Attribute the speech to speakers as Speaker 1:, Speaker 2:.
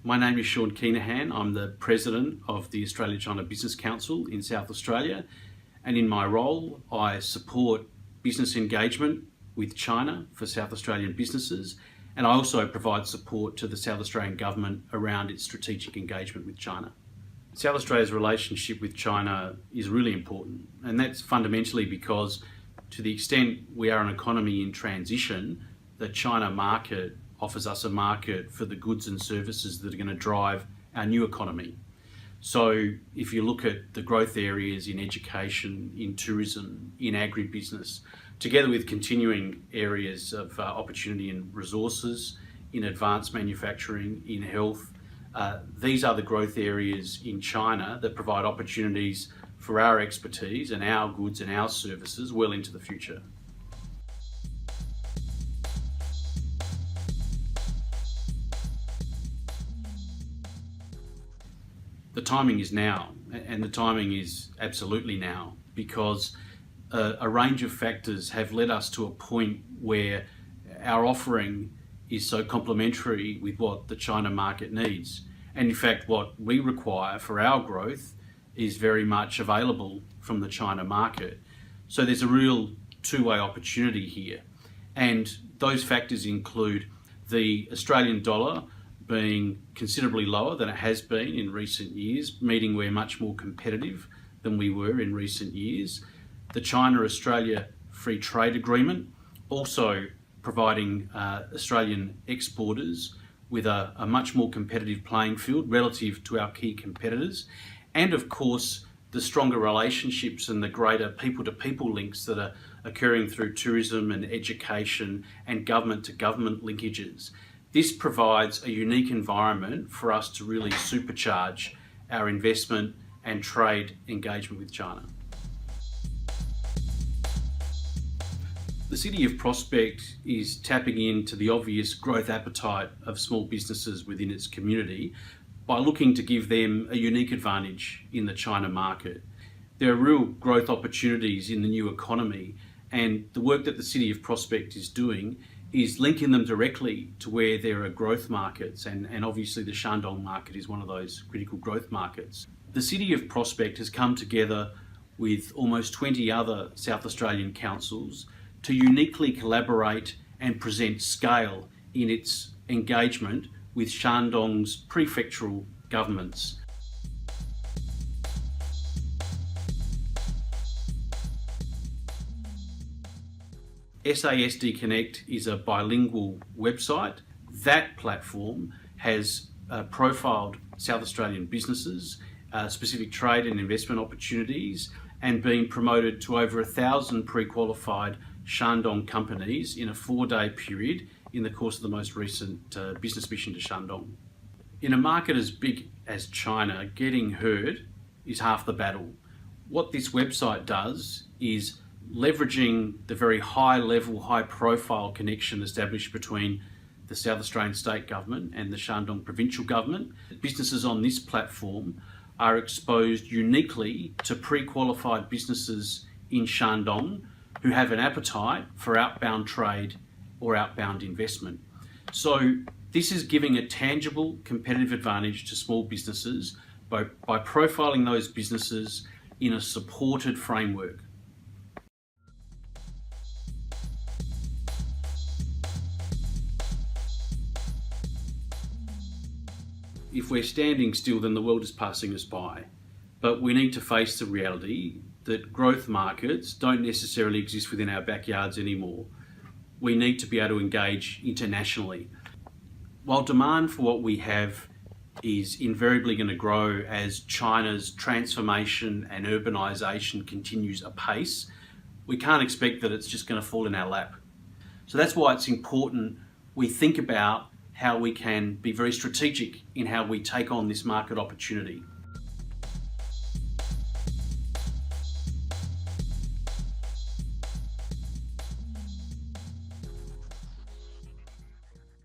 Speaker 1: My name is Keenihan. I'm the President of the Australia-China Business Council in South Australia, and in my role I support business engagement with China for South Australian businesses, and I also provide support to the South Australian Government around its strategic engagement with China. South Australia's relationship with China is really important, and that's fundamentally because to the extent we are an economy in transition, the China market offers us a market for the goods and services that are going to drive our new economy. So if you look at the growth areas in education, in tourism, in agribusiness, together with continuing areas of opportunity in resources, in advanced manufacturing, in health, these are the growth areas in China that provide opportunities for our expertise and our goods and our services well into the future. The timing is now, and the timing is absolutely now, because a range of factors have led us to a point where our offering is so complementary with what the China market needs. And in fact, what we require for our growth is very much available from the China market. So there's a real two-way opportunity here. And those factors include the Australian dollar being considerably lower than it has been in recent years, meaning we're much more competitive than we were in recent years. The China-Australia Free Trade Agreement also providing Australian exporters with a much more competitive playing field relative to our key competitors. And of course, the stronger relationships and the greater people-to-people links that are occurring through tourism and education and government-to-government linkages. This provides a unique environment for us to really supercharge our investment and trade engagement with China. The City of Prospect is tapping into the obvious growth appetite of small businesses within its community by looking to give them a unique advantage in the China market. There are real growth opportunities in the new economy, and the work that the City of Prospect is doing is linking them directly to where there are growth markets, and obviously the Shandong market is one of those critical growth markets. The City of Prospect has come together with almost 20 other South Australian councils to uniquely collaborate and present scale in its engagement with Shandong's prefectural governments. SASD Connect is a bilingual website. That platform has profiled South Australian businesses, specific trade and investment opportunities, and been promoted to over 1,000 pre-qualified Shandong companies in a 4-day period in the course of the most recent business mission to Shandong. In a market as big as China, getting heard is half the battle. What this website does is leveraging the very high-level, high-profile connection established between the South Australian State Government and the Shandong Provincial Government. Businesses on this platform are exposed uniquely to pre-qualified businesses in Shandong who have an appetite for outbound trade or outbound investment. So this is giving a tangible competitive advantage to small businesses by profiling those businesses in a supported framework. If we're standing still, then the world is passing us by. But we need to face the reality that growth markets don't necessarily exist within our backyards anymore. We need to be able to engage internationally. While demand for what we have is invariably going to grow as China's transformation and urbanisation continues apace, we can't expect that it's just going to fall in our lap. So that's why it's important we think about how we can be very strategic in how we take on this market opportunity.